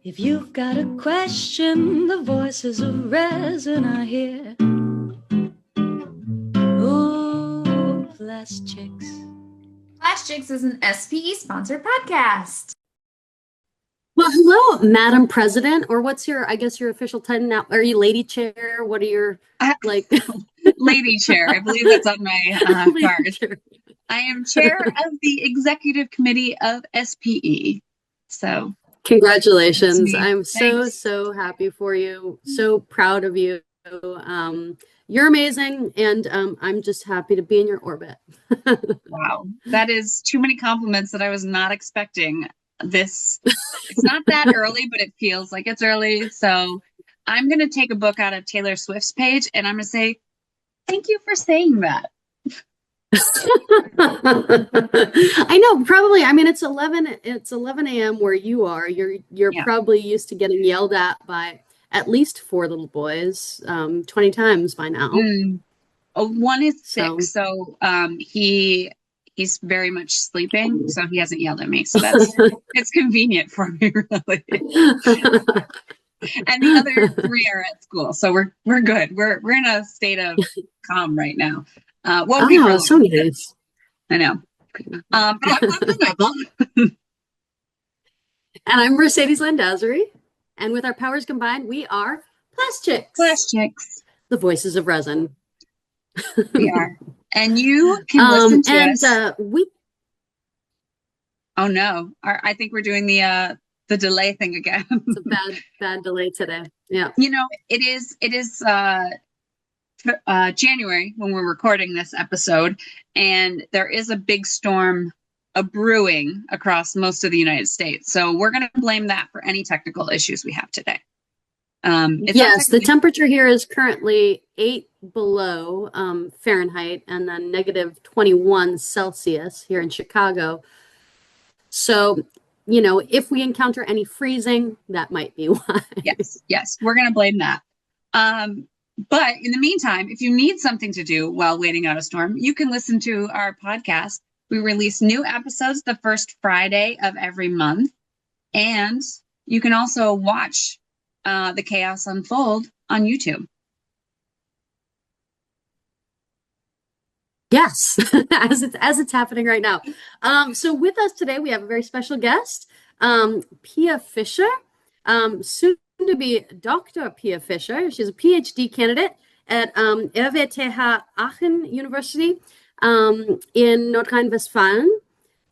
If you've got a question, the voices of resin are here. Oh, PlastChicks. PlastChicks is an SPE-sponsored podcast. Well, hello, Madam President, or what's your, I guess your official title now? Are you Lady Chair? What are your, like? Lady Chair, I believe that's on my card. Chair. I am chair of the executive committee of SPE. So congratulations. I'm so happy for you. So proud of you. You're amazing, and I'm just happy to be in your orbit. Wow, that is too many compliments that I was not expecting. It's not that early, but it feels like it's early. So I'm going to take a book out of Taylor Swift's page and I'm going to say, thank you for saying that. I know, probably. I mean, it's 11 a.m. where you are. You're probably used to getting yelled at by at least 4 little boys 20 times by now. Oh, one is 6, so he's very much sleeping, so he hasn't yelled at me. So it's convenient for me, really. And the other 3 are at school, so we're good. We're in a state of calm right now. So nice. I know. I'm Nebel. And I'm Mercedes Landazuri. And with our powers combined, we are PlastChicks. PlastChicks. The voices of resin. We are. And you can listen to us. Oh no! I think we're doing the delay thing again. It's a bad delay today. Yeah. You know, it is January when we're recording this episode, and there is a big storm brewing across most of the United States. So we're going to blame that for any technical issues we have today. Yes, the temperature here is currently 8 below Fahrenheit and then negative 21 Celsius here in Chicago. So, you know, if we encounter any freezing, that might be why. Yes, we're going to blame that. But in the meantime, if you need something to do while waiting out a storm, you can listen to our podcast. We release new episodes the first Friday of every month. And you can also watch the chaos unfold on YouTube. Yes, as it's happening right now. So with us today, we have a very special guest, Pia Fischer, soon to be Dr. Pia Fischer. She's a PhD candidate at RWTH Aachen University in North Rhine-Westphalia.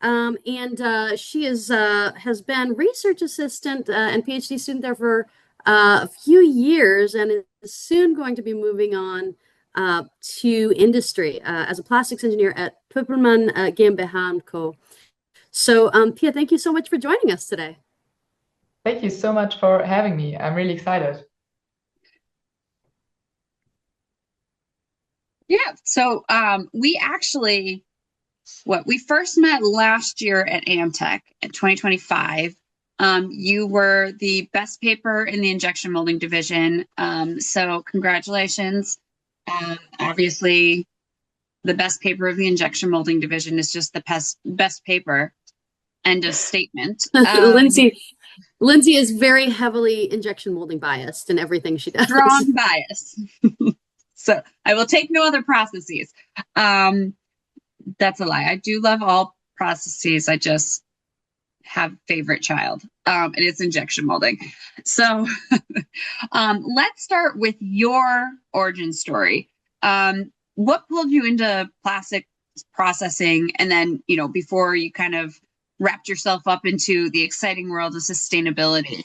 And she has been research assistant and PhD student there for a few years and is soon going to be moving on to industry as a plastics engineer at Puppermann GmbH & Co. So Pia, thank you so much for joining us today. Thank you so much for having me. I'm really excited. Yeah, so we first met last year at AmTech in 2025. You were the best paper in the injection molding division. So congratulations. Obviously, the best paper of the injection molding division is just the best paper. End of statement. Lynzie is very heavily injection molding biased in everything she does. Strong bias. So I will take no other processes. That's a lie. I do love all processes. I just have favorite child, and it's injection molding. So let's start with your origin story. What pulled you into plastic processing, and then, you know, before you kind of wrapped yourself up into the exciting world of sustainability?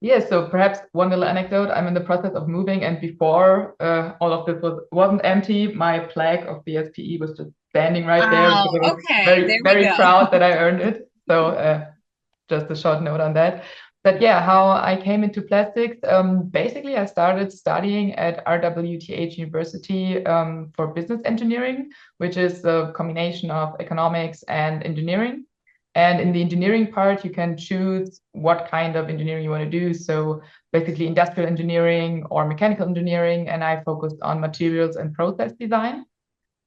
Yeah, so perhaps one little anecdote. I'm in the process of moving, and before all of this wasn't empty, my plaque of the SPE was just standing right there. Oh, I was okay. very proud that I earned it. So just a short note on that. But yeah, how I came into plastics, basically I started studying at RWTH University for business engineering, which is a combination of economics and engineering. And in the engineering part, you can choose what kind of engineering you want to do. So basically industrial engineering or mechanical engineering. And I focused on materials and process design.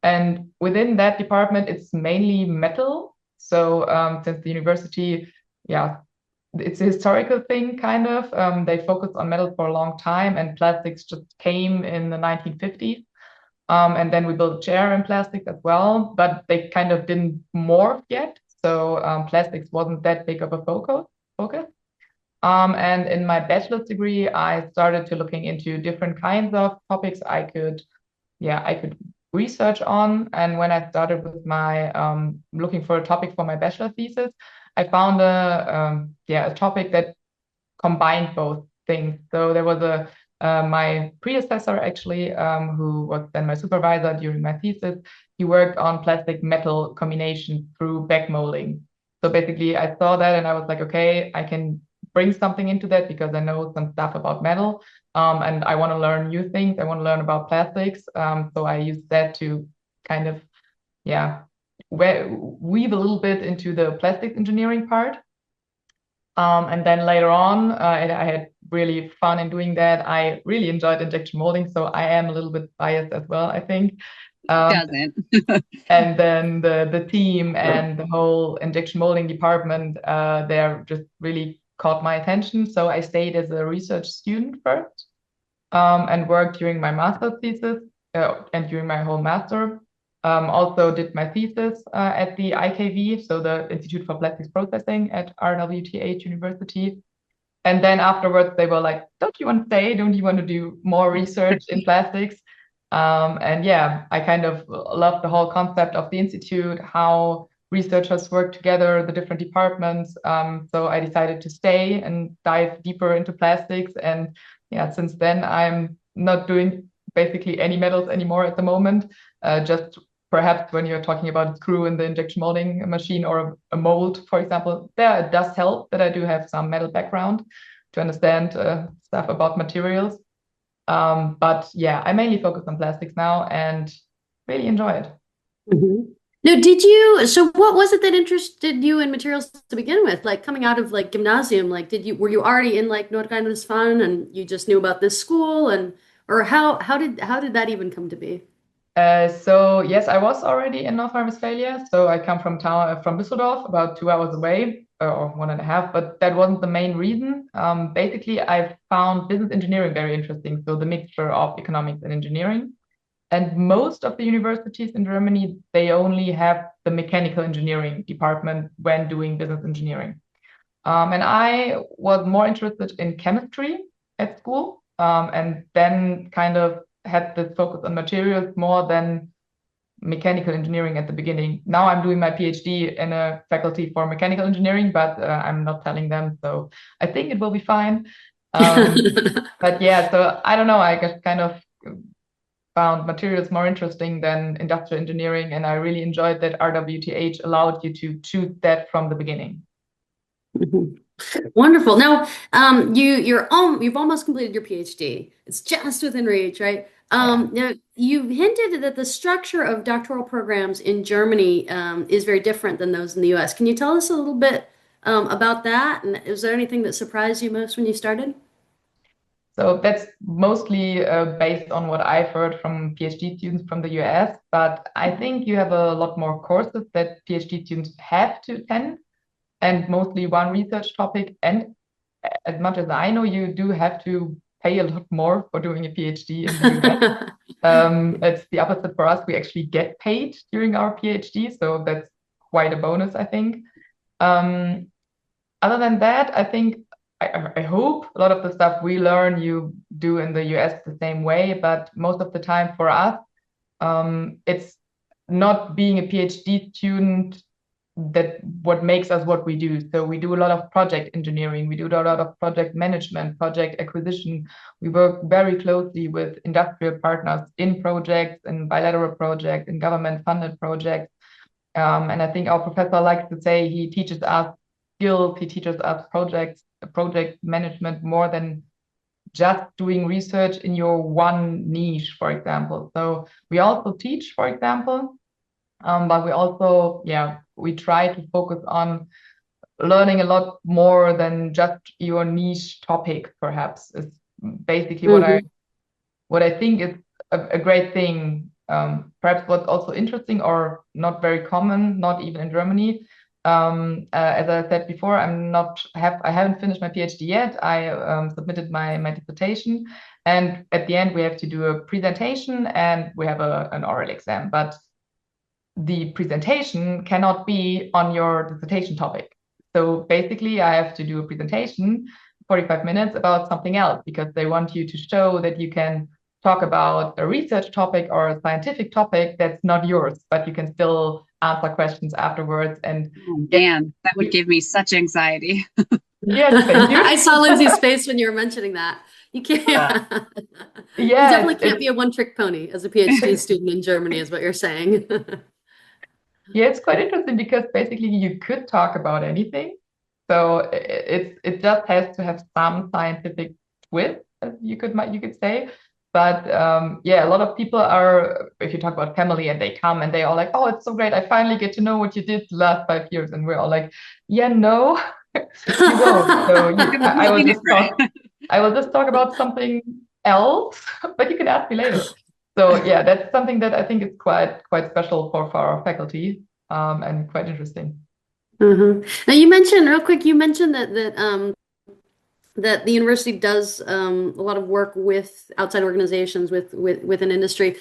And within that department, it's mainly metal. So since the university, it's a historical thing, kind of. They focused on metals for a long time, and plastics just came in the 1950s. And then we built a chair in plastics as well, but they kind of didn't morph yet. So plastics wasn't that big of a focus. And in my bachelor's degree, I started to looking into different kinds of topics I could research on. And when I started with my looking for a topic for my bachelor thesis, I found a topic that combined both things. So there was my predecessor actually, who was then my supervisor during my thesis. He worked on plastic metal combination through backmolding. So basically, I saw that and I was like, okay, I can bring something into that because I know some stuff about metal, and I want to learn new things. I want to learn about plastics. So I used that to kind of, weave a little bit into the plastics engineering part. And then later on, I had really fun in doing that. I really enjoyed injection molding, so I am a little bit biased as well, I think. Doesn't. And then the team and the whole injection molding department, they're just really caught my attention. So I stayed as a research student first, and worked during my master's thesis and during my whole master. Also did my thesis at the IKV, so the Institute for Plastics Processing at RWTH University. And then afterwards, they were like, don't you want to stay? Don't you want to do more research in plastics? And yeah, I kind of love the whole concept of the institute, how researchers work together, the different departments. So I decided to stay and dive deeper into plastics. And yeah, since then, I'm not doing basically any metals anymore at the moment. Just perhaps when you're talking about a screw in the injection molding machine or a mold, for example, there it does help that I do have some metal background to understand stuff about materials. But yeah, I mainly focus on plastics now and really enjoy it. Mm-hmm. Now, so what was it that interested you in materials to begin with? Like coming out of like gymnasium, like were you already in like Nordrhein-Westfalen and you just knew about this school or how did that even come to be? So yes, I was already in North Rhine-Westphalia. So I come from Düsseldorf, about 2 hours away, or 1.5. But that wasn't the main reason. Basically, I found business engineering very interesting. So the mixture of economics and engineering. And most of the universities in Germany, they only have the mechanical engineering department when doing business engineering. And I was more interested in chemistry at school, and then kind of had the focus on materials more than mechanical engineering at the beginning. Now I'm doing my PhD in a faculty for mechanical engineering, but I'm not telling them, so I think it will be fine. But yeah, so I don't know, I just kind of found materials more interesting than industrial engineering, and I really enjoyed that RWTH allowed you to choose that from the beginning. Mm-hmm. Wonderful. Now, you've almost completed your PhD. It's just within reach, right? Now you've hinted that the structure of doctoral programs in Germany is very different than those in the US. Can you tell us a little bit about that? And is there anything that surprised you most when you started? So that's mostly based on what I've heard from PhD students from the US, but I think you have a lot more courses that PhD students have to attend, and mostly one research topic. And as much as I know, you do have to pay a lot more for doing a PhD in the US. It's the opposite for us. We actually get paid during our PhD, so that's quite a bonus, I think. Other than that, I think I hope a lot of the stuff we learn you do in the US the same way, but most of the time for us, it's not being a PhD student that what makes us what we do. So we do a lot of project engineering, we do a lot of project management, project acquisition. We work very closely with industrial partners in projects, in bilateral projects, in government-funded projects. And I think our professor likes to say he teaches us skills, he teaches us project management more than just doing research in your one niche, for example. So we also teach, for example, but we also, we try to focus on learning a lot more than just your niche topic, perhaps, is basically what I think is a great thing. Perhaps what's also interesting or not very common, not even in Germany, As I said before, I haven't finished my PhD yet. I submitted my dissertation, and at the end we have to do a presentation and we have an oral exam. But the presentation cannot be on your dissertation topic. So basically, I have to do a presentation, 45 minutes, about something else, because they want you to show that you can talk about a research topic or a scientific topic that's not yours, but you can still answer questions afterwards. And oh, man, that would give me such anxiety. yes, thank you. I saw Lindsay's face when you were mentioning that. You can't. You definitely can't be a one-trick pony as a PhD student in Germany, is what you're saying. Yeah, it's quite interesting because basically you could talk about anything. So it just has to have some scientific twist, as you could say. But yeah, a lot of people are, if you talk about family and they come and they all like, oh, it's so great. I finally get to know what you did the last 5 years. And we're all like, yeah, no, you won't. So I will just talk about something else, but you can ask me later. So yeah, that's something that I think is quite special for our faculty, and quite interesting. Now you mentioned real quick, that the university does a lot of work with outside organizations, with an industry.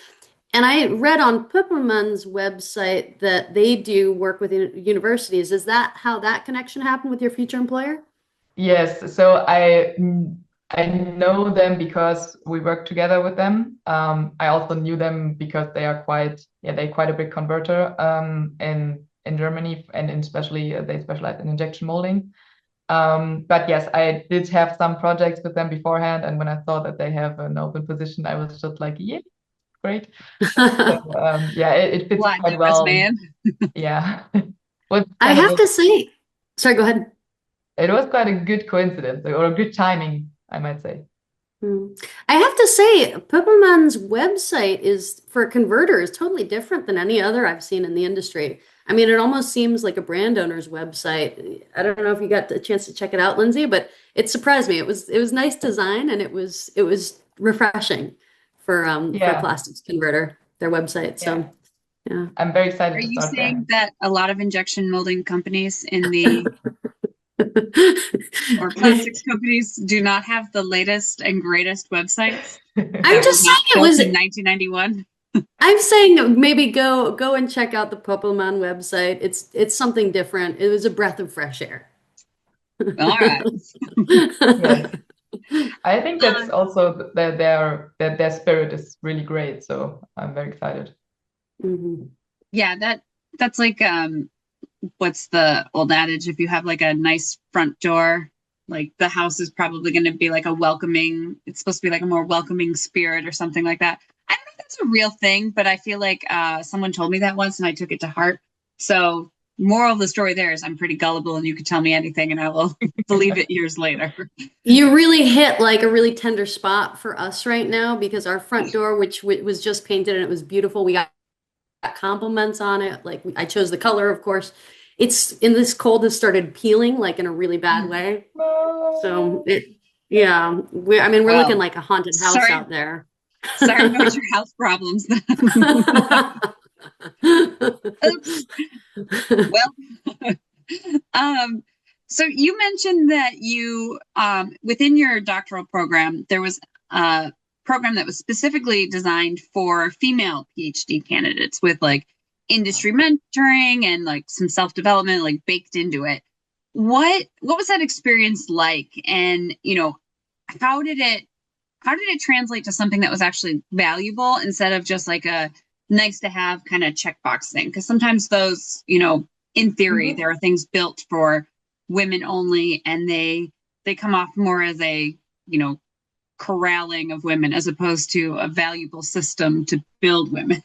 And I read on Puppelmann's website that they do work with universities. Is that how that connection happened with your future employer? Yes. So I know them because we work together with them. I also knew them because they're quite a big converter in Germany, and especially they specialize in injection molding. But yes, I did have some projects with them beforehand, and when I saw that they have an open position, I was just like, yeah, great. So, yeah, it fits quite well. Man. Yeah. I have to say, sorry, go ahead. It was quite a good coincidence, or a good timing, I might say. I have to say, Puppelmann's website is for a converter is totally different than any other I've seen in the industry. I mean, it almost seems like a brand owner's website. I don't know if you got the chance to check it out, Lynzie, but it surprised me. It was nice design, and it was refreshing for plastics converter, their website. So yeah, I'm very excited. Are you saying that a lot of injection molding companies in the or plastics companies do not have the latest and greatest websites? I'm just saying it was in 1991. I'm saying maybe go and check out the Puppelmann website. It's something different. It was a breath of fresh air. All right. Yes. I think that's also that their spirit is really great. So I'm very excited. Yeah, that's like what's the old adage? If you have like a nice front door, like the house is probably going to be like it's supposed to be like a more welcoming spirit or something like that. I don't know if that's a real thing, but I feel like someone told me that once and I took it to heart. So moral of the story there is I'm pretty gullible and you could tell me anything and I will believe it years later. You really hit like a really tender spot for us right now, because our front door, which was just painted and it was beautiful, we got compliments on it. Like I chose the color, of course. It's in this cold has started peeling like in a really bad way. So we're looking like a haunted house out there. Sorry about your health problems. Oops. Well, so you mentioned that you within your doctoral program there was a program that was specifically designed for female PhD candidates with like industry mentoring and like some self-development like baked into it. What was that experience like? And how did it translate to something that was actually valuable instead of just like a nice to have kind of checkbox thing? Because sometimes those, in theory, there are things built for women only, and they come off more as a, corralling of women as opposed to a valuable system to build women.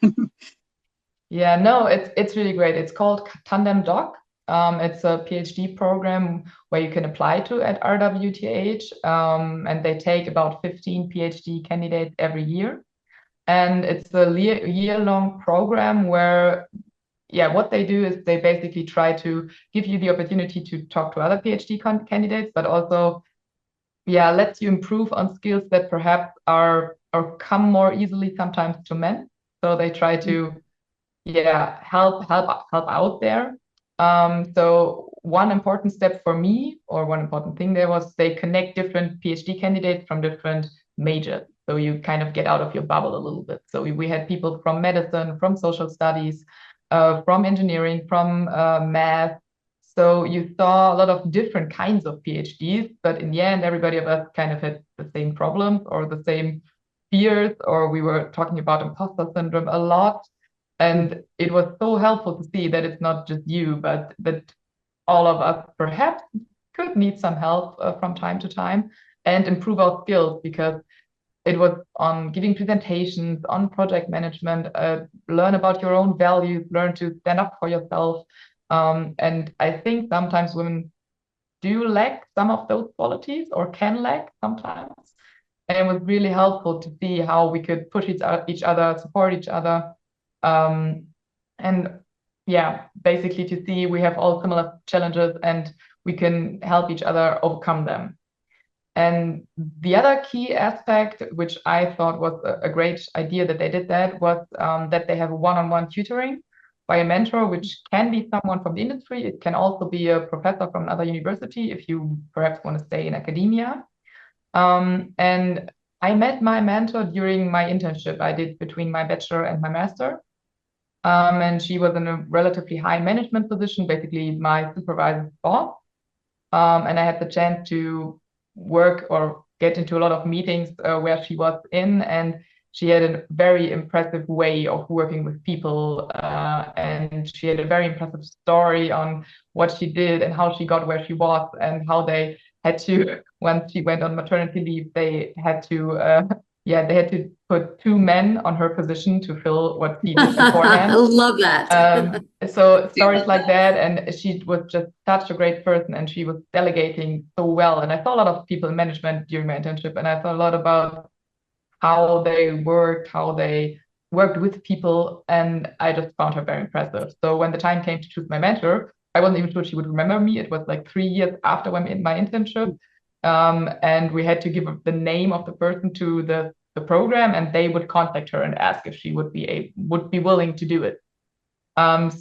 Yeah, no, it's really great. It's called Tandem Doc. It's a PhD program where you can apply to at RWTH, and they take about 15 PhD candidates every year. And it's a year-long program where, what they do is they basically try to give you the opportunity to talk to other PhD candidates, but also, lets you improve on skills that perhaps are or come more easily sometimes to men. So they try to, help out there. So one important step for me, or one important thing there, was they connect different PhD candidates from different majors. So you kind of get out of your bubble a little bit. So we had people from medicine, from social studies, from engineering, from math. So you saw a lot of different kinds of PhDs, but in the end, everybody of us kind of had the same problems or the same fears, or we were talking about imposter syndrome a lot. And it was so helpful to see that it's not just you, but that all of us perhaps could need some help from time to time and improve our skills, because it was on giving presentations, on project management, learn about your own values, learn to stand up for yourself. And I think sometimes women do lack some of those qualities, or can lack sometimes. And it was really helpful to see how we could push each other, support each other. And yeah, basically to see we have all similar challenges and we can help each other overcome them. And the other key aspect, which I thought was a great idea that they did that, was that they have one-on-one tutoring by a mentor, which can be someone from the industry. It can also be a professor from another university if you perhaps want to stay in academia. And I met my mentor during my internship I did between my bachelor and my master. And she was in a relatively high management position, basically my supervisor's boss. And I had the chance to work or get into a lot of meetings where she was in, and she had a very impressive way of working with people. And she had a very impressive story on what she did and how she got where she was, and how they had to, once she went on maternity leave, they had to they had to put two men on her position to fill what she did beforehand. I love that. So stories like that, and she was just such a great person, and she was delegating so well. And I saw a lot of people in management during my internship, and I thought a lot about how they worked with people, and I just found her very impressive. So when the time came to choose my mentor, I wasn't even sure she would remember me. It was like 3 years after my internship. And we had to give the name of the person to the program, and they would contact her and ask if she would be willing to do it.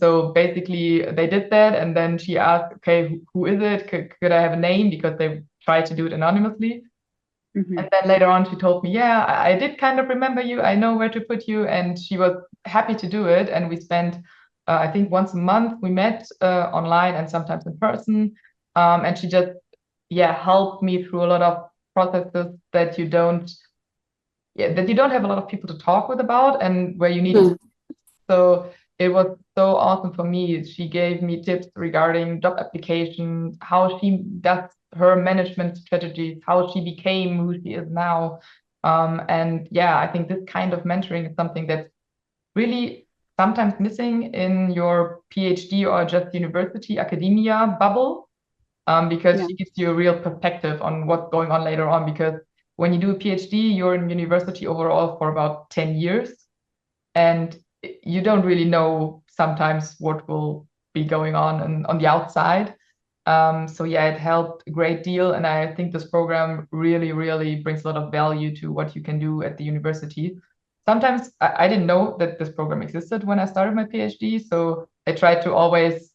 So basically they did that, and then she asked, okay, who is it? Could I have a name? Because they tried to do it anonymously. Mm-hmm. And then later on she told me, yeah, I did kind of remember you. I know where to put you. And she was happy to do it. And we spent, I think once a month we met online and sometimes in person. And she just, helped me through a lot of processes that you don't have a lot of people to talk with about, and where you need to. So it was so awesome for me. She gave me tips regarding job applications, how she does her management strategies, how she became who she is now. And I think this kind of mentoring is something that's really sometimes missing in your PhD or just university academia bubble, because she gives you a real perspective on what's going on later on. Because when you do a PhD, you're in university overall for about 10 years, and you don't really know sometimes what will be going on the outside. So it helped a great deal. And I think this program really, really brings a lot of value to what you can do at the university. Sometimes I didn't know that this program existed when I started my PhD. So I tried to always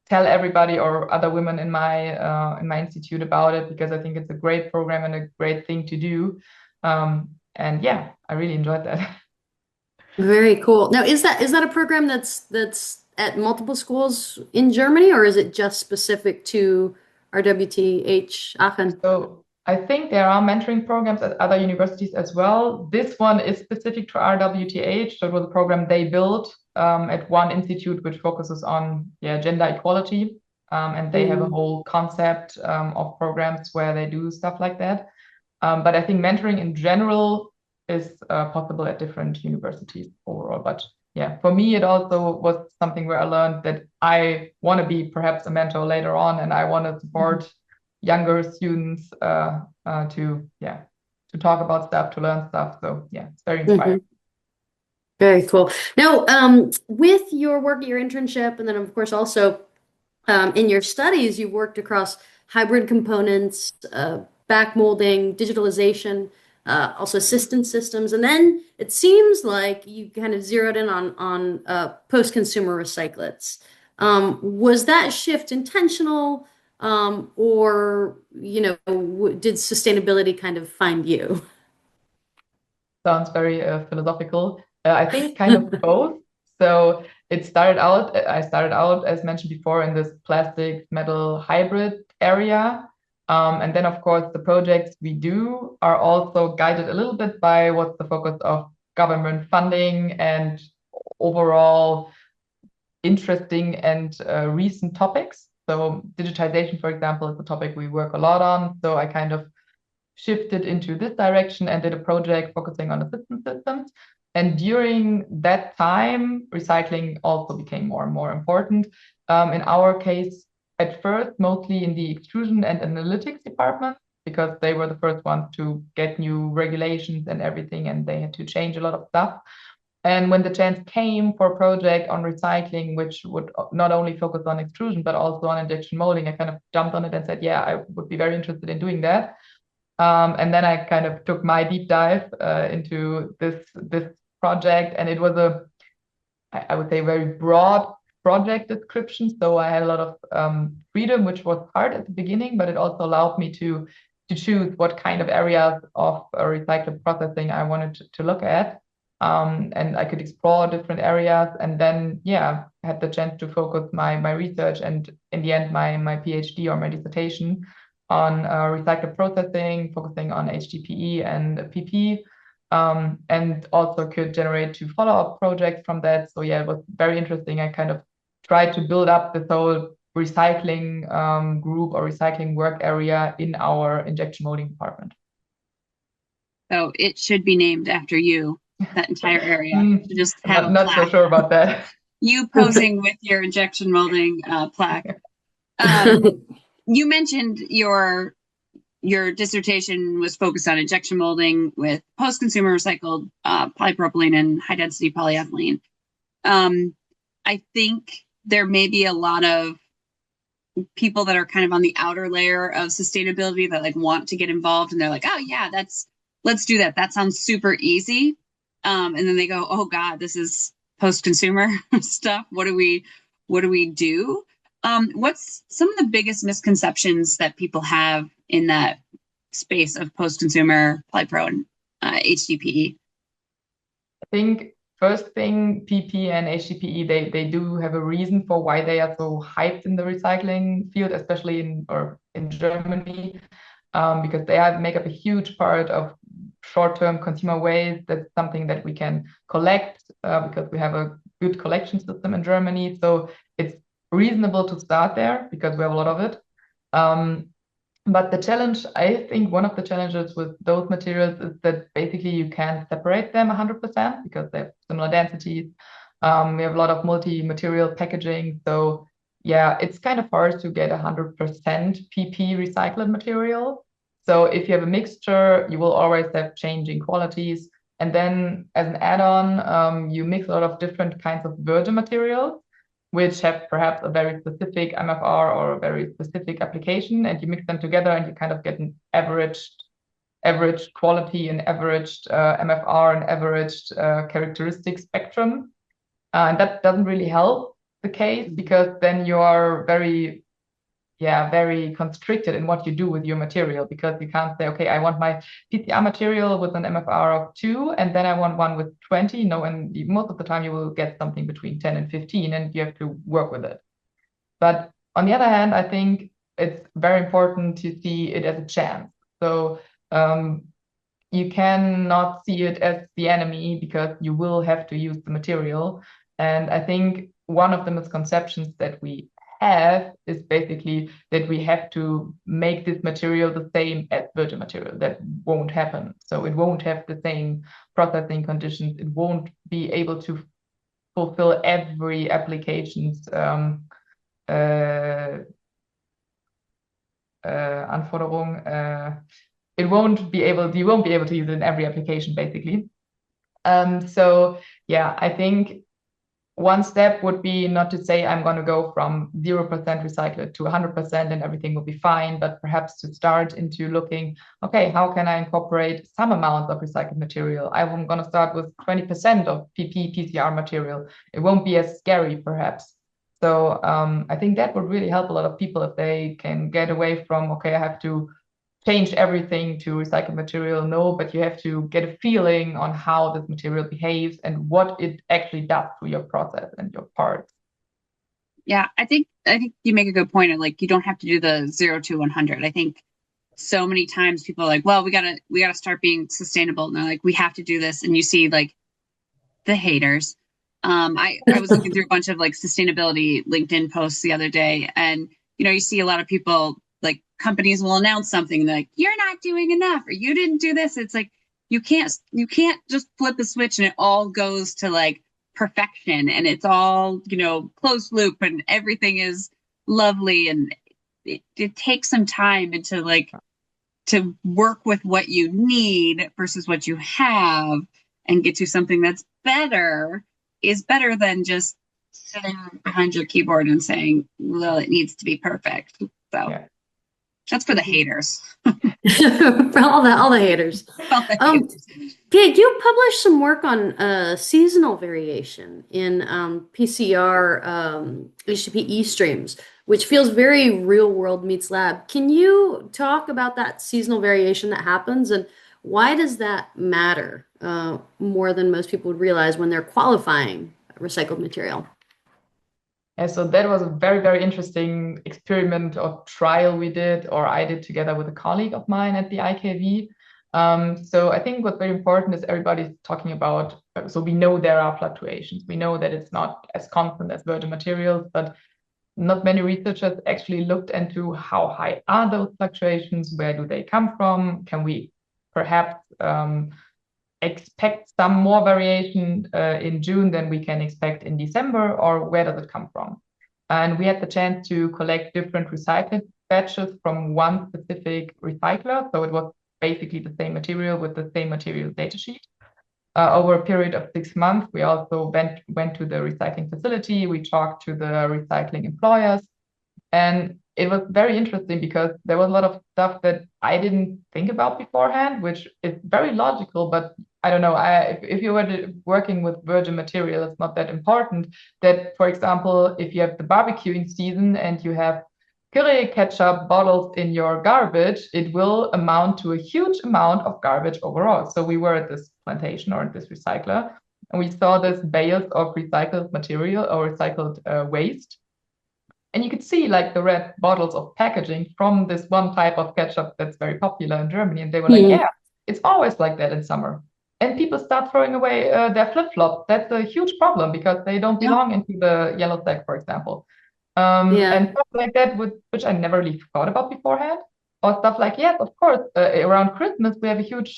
tell everybody or other women in my institute about it, because I think it's a great program and a great thing to do. And I really enjoyed that. Very cool. Now, is that a program that's at multiple schools in Germany, or is it just specific to RWTH Aachen? So I think there are mentoring programs at other universities as well. This one is specific to RWTH. So it was a program they built at one institute which focuses on gender equality. And they have a whole concept of programs where they do stuff like that. But I think mentoring in general is possible at different universities overall. But for me, it also was something where I learned that I want to be perhaps a mentor later on, and I want to support younger students to talk about stuff, to learn stuff. So it's very inspiring. Very cool. Now, with your work at your internship, and then of course also in your studies, you've worked across hybrid components, back molding, digitalization, also assistance systems, and then it seems like you kind of zeroed in on post-consumer recyclates. Was that shift intentional, or, did sustainability kind of find you? Sounds very philosophical. I think kind of both. So I started out, as mentioned before, in this plastic metal hybrid area. And then, of course, the projects we do are also guided a little bit by what's the focus of government funding and overall interesting and recent topics. So digitization, for example, is a topic we work a lot on. So I kind of shifted into this direction and did a project focusing on assistance systems. And during that time, recycling also became more and more important. In our case, at first, mostly in the extrusion and analytics department, because they were the first ones to get new regulations and everything, and they had to change a lot of stuff. And when the chance came for a project on recycling, which would not only focus on extrusion, but also on injection molding, I kind of jumped on it and said, yeah, I would be very interested in doing that. And then I kind of took my deep dive into this project, and it was I would say, very broad project description. So I had a lot of freedom, which was hard at the beginning, but it also allowed me to choose what kind of areas of recycled processing I wanted to look at. And I could explore different areas, and then had the chance to focus my research and in the end my PhD or my dissertation on recycled processing, focusing on HDPE and PP, and also could generate 2 follow-up projects from that. So it was very interesting. I kind of tried to build up this whole recycling group or recycling work area in our injection molding department. So it should be named after you, that entire area. Just have not so sure about that. You posing with your injection molding plaque. You mentioned your dissertation was focused on injection molding with post-consumer recycled polypropylene and high-density polyethylene. I think there may be a lot of people that are kind of on the outer layer of sustainability that like want to get involved, and they're like, oh yeah, let's do that. That sounds super easy. And then they go, oh God, this is post-consumer stuff. What do we do? What's some of the biggest misconceptions that people have in that space of post-consumer polypro and HDPE? I think first thing, PP and HDPE, they do have a reason for why they are so hyped in the recycling field, especially in Germany, because they make up a huge part of short-term consumer waste. That's something that we can collect because we have a good collection system in Germany. So it's reasonable to start there because we have a lot of it. But the challenge, I think one of the challenges with those materials is that basically you can't separate them 100% because they have similar densities. We have a lot of multi-material packaging. So it's kind of hard to get 100% PP recycled material. So if you have a mixture, you will always have changing qualities. And then as an add-on, you mix a lot of different kinds of virgin materials, which have perhaps a very specific MFR or a very specific application, and you mix them together and you kind of get an averaged quality, an averaged MFR, an averaged characteristic spectrum. And that doesn't really help the case because then you are very constricted in what you do with your material, because you can't say, okay, I want my PCR material with an MFR of 2, and then I want one with 20. No, and most of the time you will get something between 10 and 15, and you have to work with it. But on the other hand, I think it's very important to see it as a chance. So you cannot see it as the enemy because you will have to use the material. And I think one of the misconceptions that we have is basically that we have to make this material the same as virgin material. That won't happen. So it won't have the same processing conditions. It won't be able to fulfill every application's Anforderung. You won't be able to use it in every application, basically. So I think one step would be not to say I'm going to go from 0% recycled to 100% and everything will be fine, but perhaps to start into looking, okay, how can I incorporate some amount of recycled material? I'm going to start with 20% of PP, PCR material. It won't be as scary, perhaps. So I think that would really help a lot of people if they can get away from, okay, I have to change everything to recycled material. No, but you have to get a feeling on how this material behaves and what it actually does to your process and your parts. Yeah, I think you make a good point of like you don't have to do the 0 to 100. I think so many times people are like, well, we gotta start being sustainable, and they're like, we have to do this, and you see like the haters. I was looking through a bunch of like sustainability LinkedIn posts the other day, and you see a lot of people, like companies will announce something and they're like, you're not doing enough, or you didn't do this. It's like you can't just flip a switch and it all goes to like perfection, and it's all closed loop and everything is lovely, and it takes some time into like to work with what you need versus what you have and get to something that's better is better than just sitting behind your keyboard and saying, well, it needs to be perfect. So yeah. That's for the haters. For all the haters. Pia, you published some work on seasonal variation in PCR HTTP streams, which feels very real world meets lab. Can you talk about that seasonal variation that happens, and why does that matter more than most people would realize when they're qualifying recycled material? And so that was a very, very interesting experiment or trial we did, or I did together with a colleague of mine at the IKV. So I think what's very important is everybody's talking about, so we know there are fluctuations. We know that it's not as constant as virgin materials, but not many researchers actually looked into how high are those fluctuations, where do they come from? Can we perhaps expect some more variation in June than we can expect in December, or where does it come from? And we had the chance to collect different recycled batches from one specific recycler. So it was basically the same material with the same material datasheet. Over a period of 6 months, we also went to the recycling facility. We talked to the recycling employers. And it was very interesting because there was a lot of stuff that I didn't think about beforehand, which is very logical, but I don't know, if you were working with virgin material, it's not that important. That, for example, if you have the barbecuing season and you have curry ketchup bottles in your garbage, it will amount to a huge amount of garbage overall. So we were at this plantation or at this recycler, and we saw this bales of recycled material or recycled waste. And you could see like the red bottles of packaging from this one type of ketchup that's very popular in Germany. And they were like, yeah, it's always like that in summer. And people start throwing away their flip-flops. That's a huge problem because they don't belong into the yellow sack, for example. And stuff like that, which I never really thought about beforehand. Or stuff like, yes, of course, around Christmas, we have a huge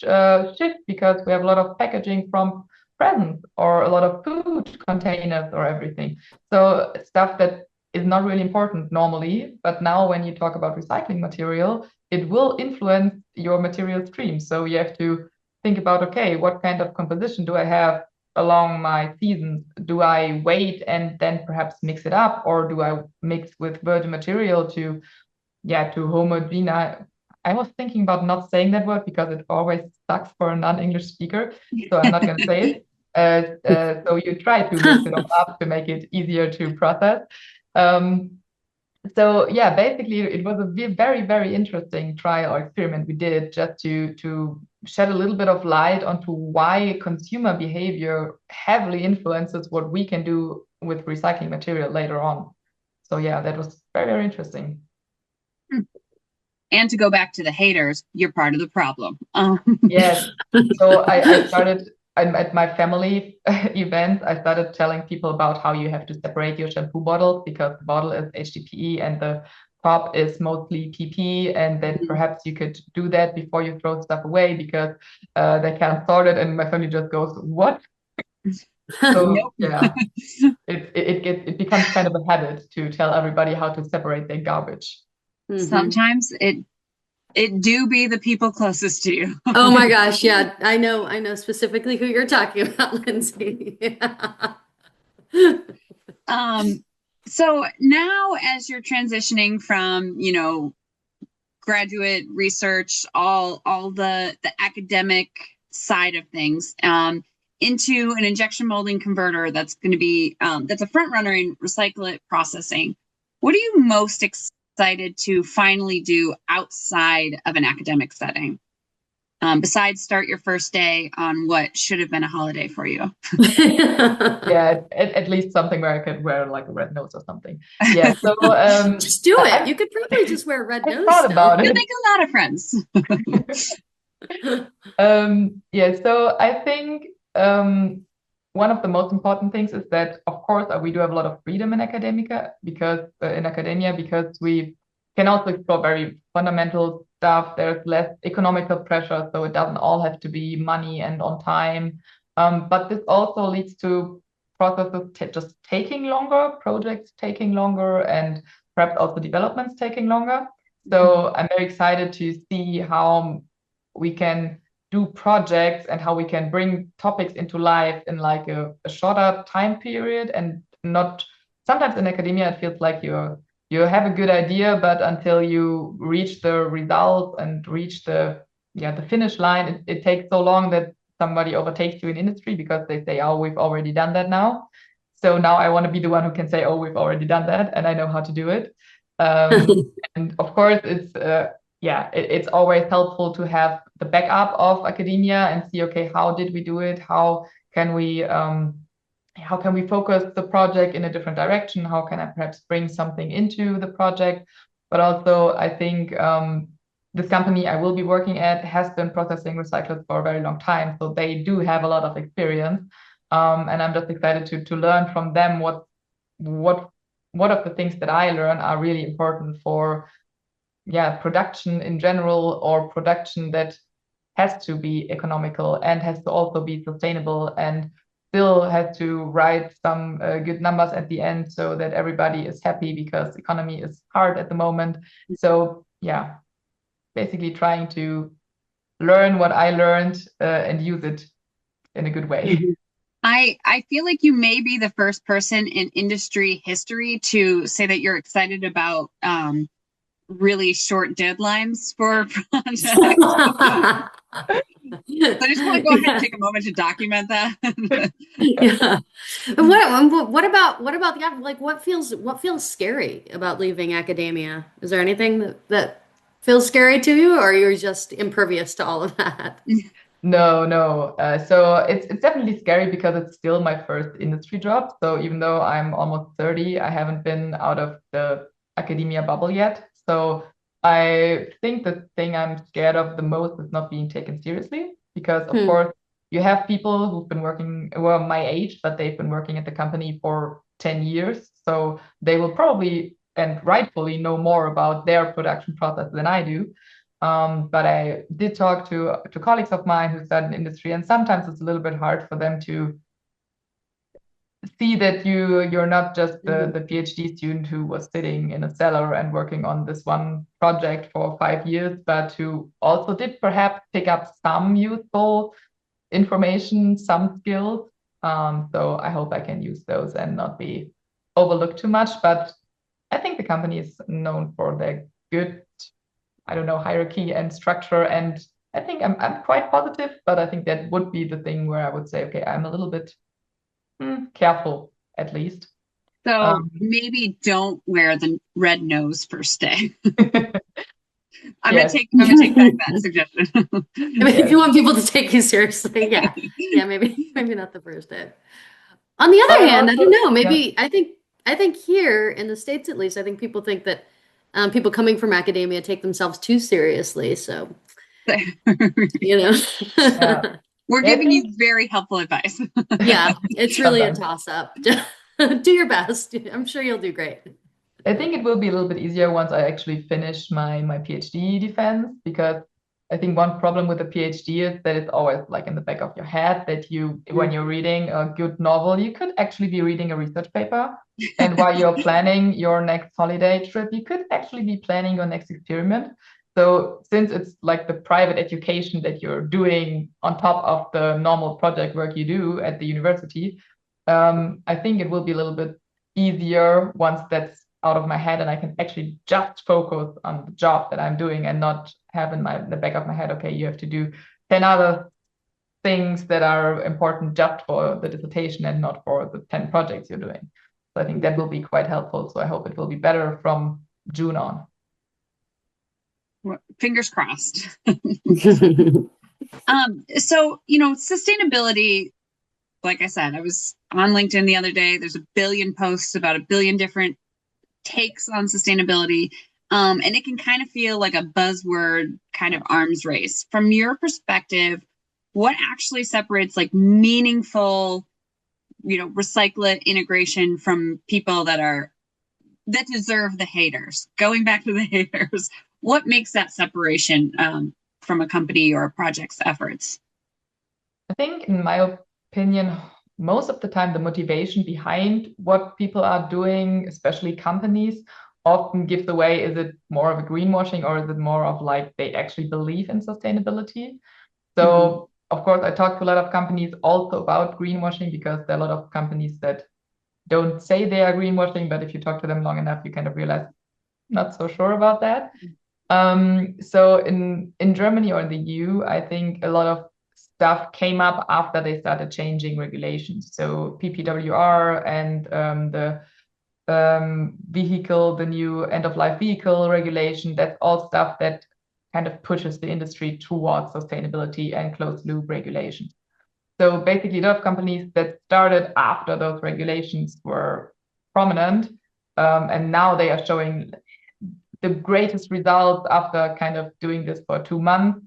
shift because we have a lot of packaging from presents or a lot of food containers or everything. So stuff that is not really important normally, but now when you talk about recycling material, it will influence your material stream. So you have to think about, okay, what kind of composition do I have along my seasons? Do I wait and then perhaps mix it up, or do I mix with virgin material to homogenize? I was thinking about not saying that word because it always sucks for a non-English speaker, so I'm not going to say it. So you try to mix it all up to make it easier to process. So yeah, basically it was a very, very interesting trial or experiment we did just to shed a little bit of light onto why consumer behavior heavily influences what we can do with recycling material later on. So yeah, that was very, very interesting. And to go back to the haters, you're part of the problem. Yes. So I started at my family event. I started telling people about how you have to separate your shampoo bottles because the bottle is HDPE and the top is mostly PP, and that perhaps you could do that before you throw stuff away because they can't sort it. And my family just goes, "What?" So yeah, it becomes kind of a habit to tell everybody how to separate their garbage. Sometimes it do be the people closest to you. Oh my gosh, yeah. I know specifically who you're talking about, Lynzie. So now as you're transitioning from, graduate research, all the academic side of things, into an injection molding converter that's going to be that's a front runner in recyclate processing. What are you most excited to finally do outside of an academic setting? Besides start your first day on what should have been a holiday for you. Yeah, at least something where I could wear like a red nose or something. Yeah, so just do it. You could probably just wear a red nose. I thought about it. You'll make a lot of friends. Yeah, so I think one of the most important things is that, of course, we do have a lot of freedom in academia because we can also explore very fundamental stuff. There's less economical pressure, so it doesn't all have to be money and on time. But this also leads to processes just taking longer, projects taking longer, and perhaps also developments taking longer. So I'm very excited to see how we can do projects and how we can bring topics into life in like a shorter time period, and not sometimes in academia it feels like you have a good idea, but until you reach the results and reach the finish line, it takes so long that somebody overtakes you in industry because they say, oh, we've already done that now. So now I want to be the one who can say, oh, we've already done that and I know how to do it. And of course, it's always helpful to have the backup of academia and see, okay, how did we do it? How can we focus the project in a different direction? How can I perhaps bring something into the project? But also, I think this company I will be working at has been processing recyclates for a very long time, so they do have a lot of experience, and I'm just excited to learn from them what of the things that I learn are really important for production in general, or production that has to be economical and has to also be sustainable and still has to write some good numbers at the end so that everybody is happy, because the economy is hard at the moment. So basically trying to learn what I learned and use it in a good way. I feel like you may be the first person in industry history to say that you're excited about really short deadlines for projects. So I just want to go ahead and take a moment to document that. Yeah. What about like what feels scary about leaving academia? Is there anything that feels scary to you, or you're just impervious to all of that? No. So it's definitely scary because it's still my first industry job. So even though I'm almost 30, I haven't been out of the academia bubble yet. So I think the thing I'm scared of the most is not being taken seriously, because of course you have people who've been working, well, my age, but they've been working at the company for 10 years. So they will probably and rightfully know more about their production process than I do. But I did talk to colleagues of mine who studied in industry, and sometimes it's a little bit hard for them to see that you're not just the PhD student who was sitting in a cellar and working on this one project for 5 years, but who also did perhaps pick up some useful information, some skills. So I hope I can use those and not be overlooked too much. But I think the company is known for their good, hierarchy and structure. And I think I'm quite positive, but I think that would be the thing where I would say, okay, I'm a little bit careful, at least. So maybe don't wear the red nose first day. I'm gonna take back that suggestion. If you want people to take you seriously, maybe not the first day. On the other hand, I don't know. Maybe I think here in the States, at least, I think people think that people coming from academia take themselves too seriously. So, we're giving you very helpful advice. Yeah, it's really a toss-up. Do your best. I'm sure you'll do great. I think it will be a little bit easier once I actually finish my PhD defense, because I think one problem with a PhD is that it's always like in the back of your head that when you're reading a good novel, you could actually be reading a research paper. And while you're planning your next holiday trip, you could actually be planning your next experiment. So since it's like the private education that you're doing on top of the normal project work you do at the university, I think it will be a little bit easier once that's out of my head and I can actually just focus on the job that I'm doing and not have in the back of my head, okay, you have to do 10 other things that are important just for the dissertation and not for the 10 projects you're doing. So I think that will be quite helpful. So I hope it will be better from June on. Fingers crossed. So, sustainability, like I said, I was on LinkedIn the other day. There's a billion posts about a billion different takes on sustainability. And it can kind of feel like a buzzword kind of arms race. From your perspective, what actually separates like meaningful, recyclate integration from people that deserve the haters? Going back to the haters, what makes that separation from a company or a project's efforts? I think, in my opinion, most of the time, the motivation behind what people are doing, especially companies, often gives away. Is it more of a greenwashing, or is it more of like they actually believe in sustainability? So, of course, I talk to a lot of companies also about greenwashing, because there are a lot of companies that don't say they are greenwashing, but if you talk to them long enough, you kind of realize not so sure about that. So in Germany or in the EU, I think a lot of stuff came up after they started changing regulations. So PPWR and the the new end-of-life vehicle regulation, that's all stuff that kind of pushes the industry towards sustainability and closed-loop regulations. So basically, a lot of companies that started after those regulations were prominent, and now they are showing the greatest results after kind of doing this for 2 months.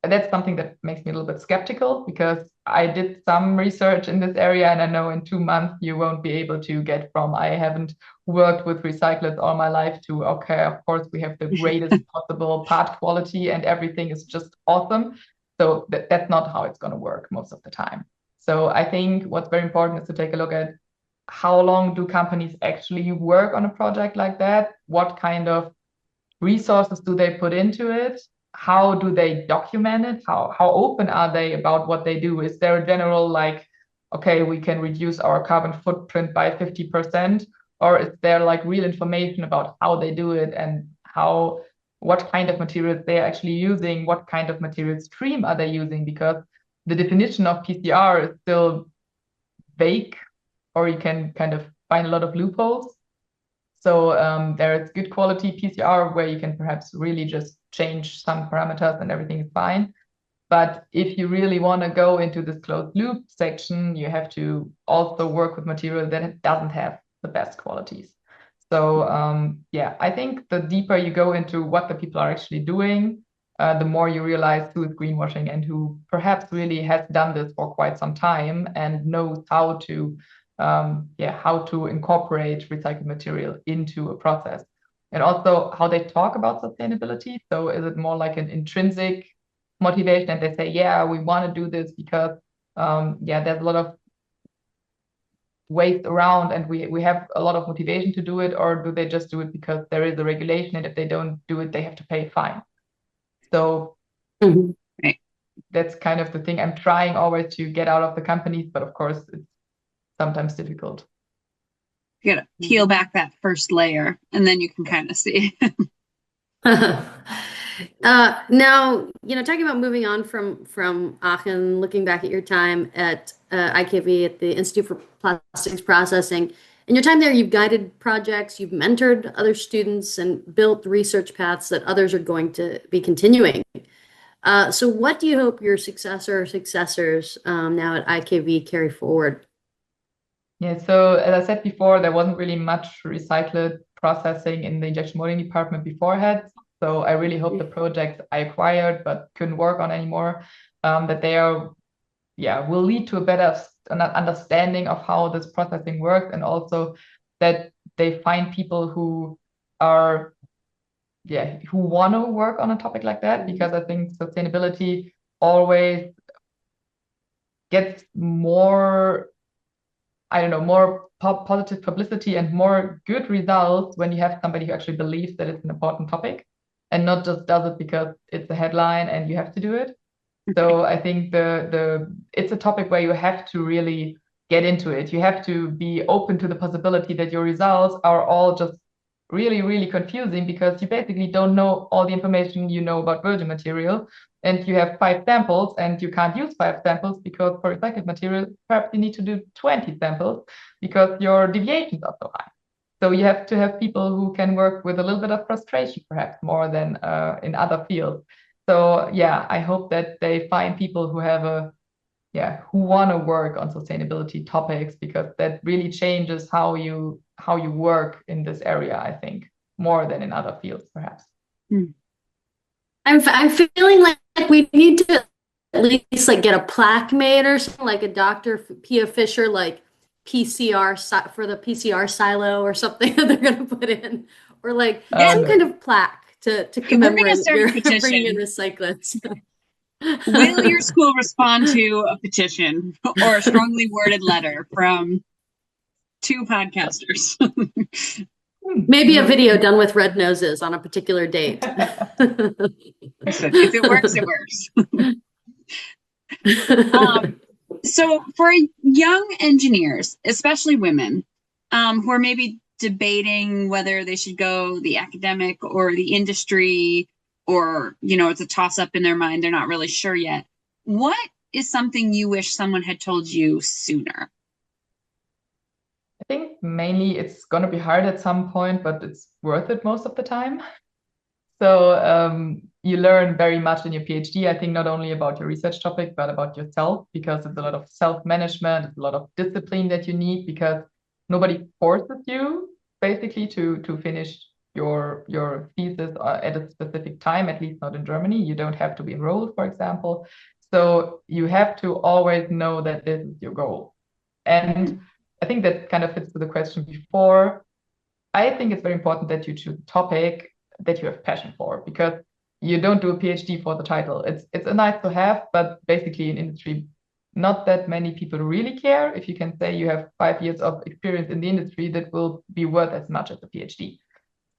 And that's something that makes me a little bit skeptical, because I did some research in this area, and I know in 2 months you won't be able to get from I haven't worked with recyclates all my life to, okay, of course we have the greatest possible part quality and everything is just awesome. So that's not how it's going to work most of the time. So I think what's very important is to take a look at how long do companies actually work on a project like that? What kind of resources do they put into it? How do they document it? How open are they about what they do? Is there a general like, okay, we can reduce our carbon footprint by 50%? Or is there like real information about how they do it and what kind of materials they're actually using? What kind of material stream are they using? Because the definition of PCR is still vague, or you can kind of find a lot of loopholes. So there's good quality PCR where you can perhaps really just change some parameters and everything is fine. But if you really want to go into this closed loop section, you have to also work with material that doesn't have the best qualities. So yeah, I think the deeper you go into what the people are actually doing, the more you realize who is greenwashing and who perhaps really has done this for quite some time and knows how to incorporate recycled material into a process, and also how they talk about sustainability. So is it more like an intrinsic motivation, and they say, yeah, we want to do this because there's a lot of waste around and we have a lot of motivation to do it, or do they just do it because there is a regulation and if they don't do it they have to pay a fine? So that's kind of the thing I'm trying always to get out of the companies, but of course it's sometimes difficult. You gotta peel back that first layer and then you can kind of see. Now, talking about moving on from Aachen, looking back at your time at IKV at the Institute for Plastics Processing. In your time there, you've guided projects, you've mentored other students, and built research paths that others are going to be continuing. So what do you hope your successor or successors now at IKV carry forward? Yeah, so as I said before, there wasn't really much recycled processing in the injection molding department beforehand. So I really hope the projects I acquired but couldn't work on anymore, that they will lead to a better understanding of how this processing works, and also that they find people who are who want to work on a topic like that, because I think sustainability always gets more positive publicity and more good results when you have somebody who actually believes that it's an important topic and not just does it because it's a headline and you have to do it. So I think it's a topic where you have to really get into it. You have to be open to the possibility that your results are all just really, really confusing, because you basically don't know all the information you know about virgin material, and you have 5 samples and you can't use 5 samples because for recycled material, perhaps you need to do 20 samples because your deviations are so high. So you have to have people who can work with a little bit of frustration, perhaps more than in other fields. So yeah, I hope that they find people who have who want to work on sustainability topics, because that really changes how you work in this area, I think, more than in other fields, perhaps. I'm feeling like we need to at least like get a plaque made or something, like a Dr. Pia Fischer, like PCR for the PCR silo or something that they're going to put in, or like some kind of plaque to commemorate your bringing in recyclates. Will your school respond to a petition or a strongly worded letter from 2 podcasters? Maybe a video done with red noses on a particular date. Listen, if it works, it works. So for young engineers, especially women, who are maybe debating whether they should go the academic or the industry, or, it's a toss-up in their mind, they're not really sure yet, what is something you wish someone had told you sooner? I think mainly it's going to be hard at some point, but it's worth it most of the time. So you learn very much in your PhD, I think, not only about your research topic, but about yourself, because it's a lot of self-management, it's a lot of discipline that you need, because nobody forces you basically to finish your thesis at a specific time, at least not in Germany. You don't have to be enrolled, for example. So you have to always know that this is your goal. And I think that kind of fits to the question before. I think it's very important that you choose a topic that you have passion for, because you don't do a PhD for the title. It's a nice to have, but basically in industry, not that many people really care. If you can say you have 5 years of experience in the industry, that will be worth as much as a PhD.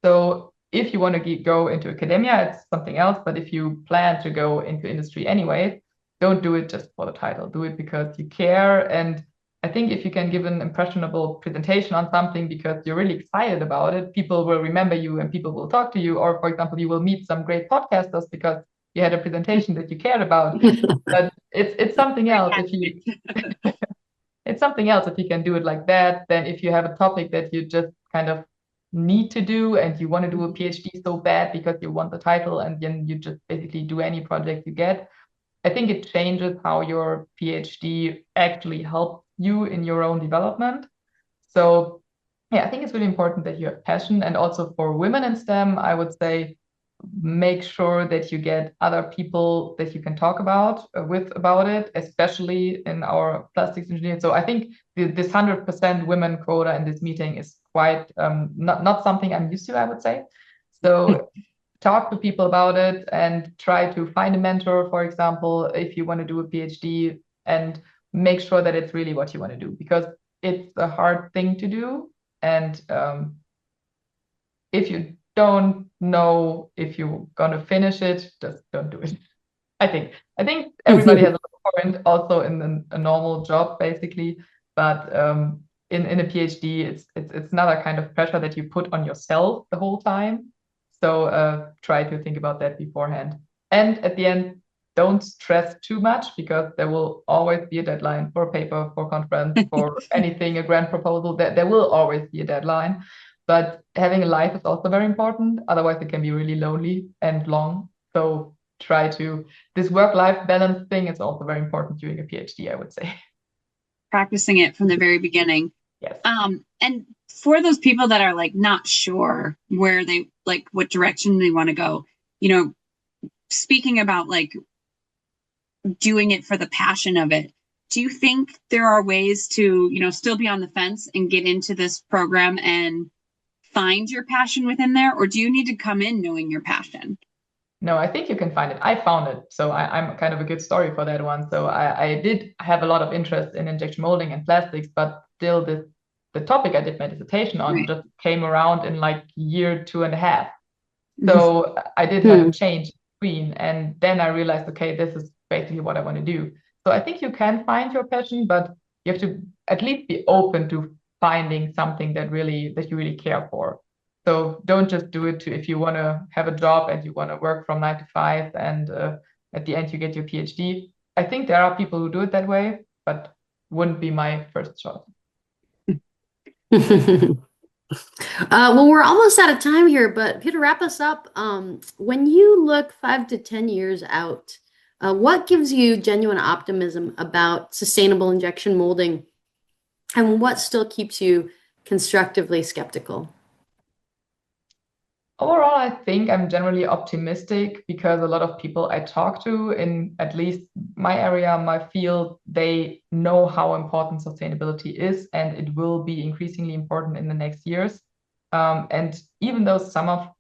So if you want to go into academia, it's something else. But if you plan to go into industry anyway, don't do it just for the title. Do it because you care. And I think if you can give an impressionable presentation on something because you're really excited about it, people will remember you and people will talk to you. Or, for example, you will meet some great podcasters because you had a presentation that you cared about. But it's something else if you it's something else if you can do it like that than if you have a topic that you just kind of need to do and you want to do a PhD so bad because you want the title, and then you just basically do any project you get. I think it changes how your PhD actually helps you in your own development. So yeah, I think it's really important that you have passion. And also for women in STEM, I would say make sure that you get other people that you can talk about it, especially in our plastics engineering. So I think this 100% women quota in this meeting is quite not something I'm used to, I would say. So talk to people about it and try to find a mentor, for example, if you want to do a PhD, and make sure that it's really what you want to do, because it's a hard thing to do. And if you don't know if you're gonna finish it, just don't do it. I think everybody has a point also in a normal job, basically, but in a PhD, it's another kind of pressure that you put on yourself the whole time. So try to think about that beforehand. And at the end, don't stress too much, because there will always be a deadline for a paper, for a conference, for anything, a grant proposal. There will always be a deadline. But having a life is also very important. Otherwise, it can be really lonely and long. So try to, this work-life balance thing is also very important during a PhD, I would say. Practicing it from the very beginning. Yes. And for those people that are like not sure where they, like what direction they want to go, speaking about like doing it for the passion of it, do you think there are ways to, still be on the fence and get into this program and find your passion within there? Or do you need to come in knowing your passion? No, I think you can find it. I found it. So I'm kind of a good story for that one. So I did have a lot of interest in injection molding and plastics, but still the topic I did my dissertation on just came around in like year 2.5. So I did have a change between, and then I realized, okay, this is basically what I want to do. So I think you can find your passion, but you have to at least be open to finding something that you really care for. So don't just do it if you want to have a job and you want to work from 9 to 5 and at the end you get your PhD. I think there are people who do it that way, but wouldn't be my first choice. Well, we're almost out of time here, but Peter, wrap us up. When you look 5 to 10 years out, what gives you genuine optimism about sustainable injection molding, and what still keeps you constructively skeptical? Overall, I think I'm generally optimistic because a lot of people I talk to in at least my area, my field, they know how important sustainability is, and it will be increasingly important in the next years. And even though some of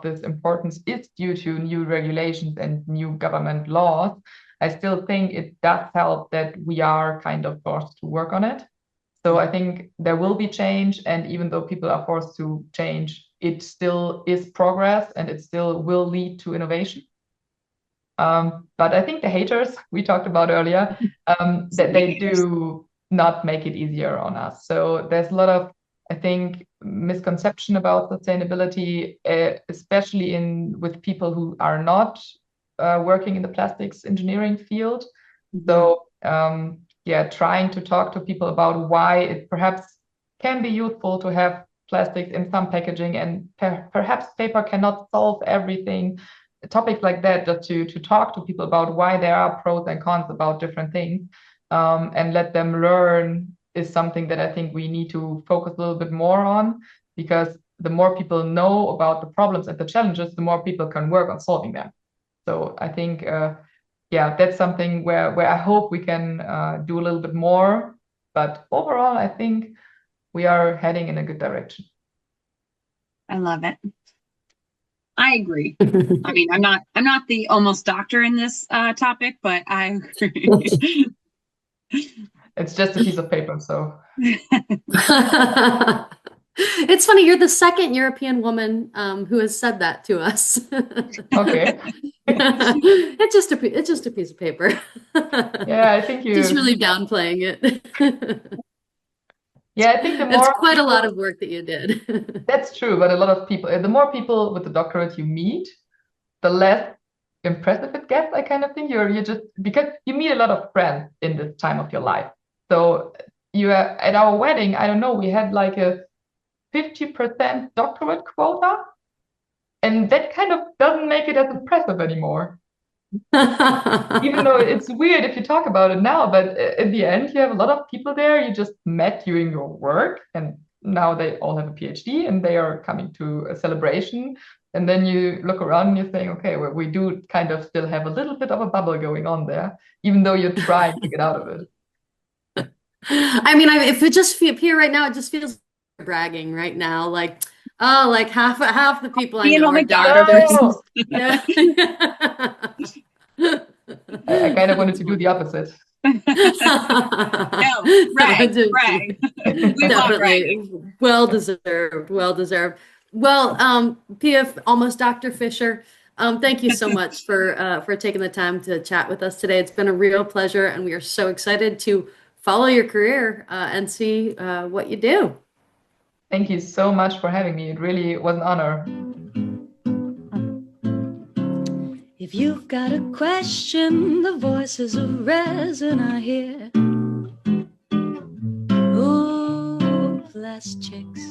this importance is due to new regulations and new government laws, I still think it does help that we are kind of forced to work on it. So I think there will be change, and even though people are forced to change, it still is progress and it still will lead to innovation. But I think the haters we talked about earlier, that they do not make it easier on us. So there's a lot of, I think, misconception about sustainability, especially with people who are not working in the plastics engineering field. So trying to talk to people about why it perhaps can be useful to have plastics in some packaging, and perhaps paper cannot solve everything. Topics like that, just to talk to people about why there are pros and cons about different things, and let them learn, is something that I think we need to focus a little bit more on, because the more people know about the problems and the challenges, the more people can work on solving them. So I think that's something where I hope we can do a little bit more. But overall, I think we are heading in a good direction. I love it. I agree. I mean, I'm not the almost doctor in this topic, but I agree. It's just a piece of paper, so. It's funny, you're the second European woman who has said that to us. Okay. It's just a piece of paper. Yeah, I think Just really downplaying it. Yeah, I think the more it's quite a lot of work that you did. That's true, but a lot of people, the more people with the doctorate you meet, the less impressive it gets, I kind of think. You're just, because you meet a lot of friends in this time of your life. So you are, at our wedding, I don't know, we had like a 50% doctorate quota, and that kind of doesn't make it as impressive anymore. Even though it's weird if you talk about it now, but in the end, you have a lot of people there you just met doing your work, and now they all have a PhD and they are coming to a celebration. And then you look around and you're saying, okay, well, we do kind of still have a little bit of a bubble going on there, even though you're trying to get out of it. I mean, if it just here right now, it just feels like bragging right now. Like, oh, like half the people I know are doctors. Yeah. I kind of wanted to do the opposite. No, brag. Definitely. Well deserved. Well, Pia, almost Dr. Fischer, thank you so much for taking the time to chat with us today. It's been a real pleasure, and we are so excited to follow your career and see what you do. Thank you so much for having me. It really was an honor. If you've got a question, the voices of resin I hear. Ooh, PlastChicks.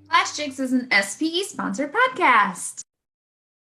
PlastChicks is an SPE sponsored podcast.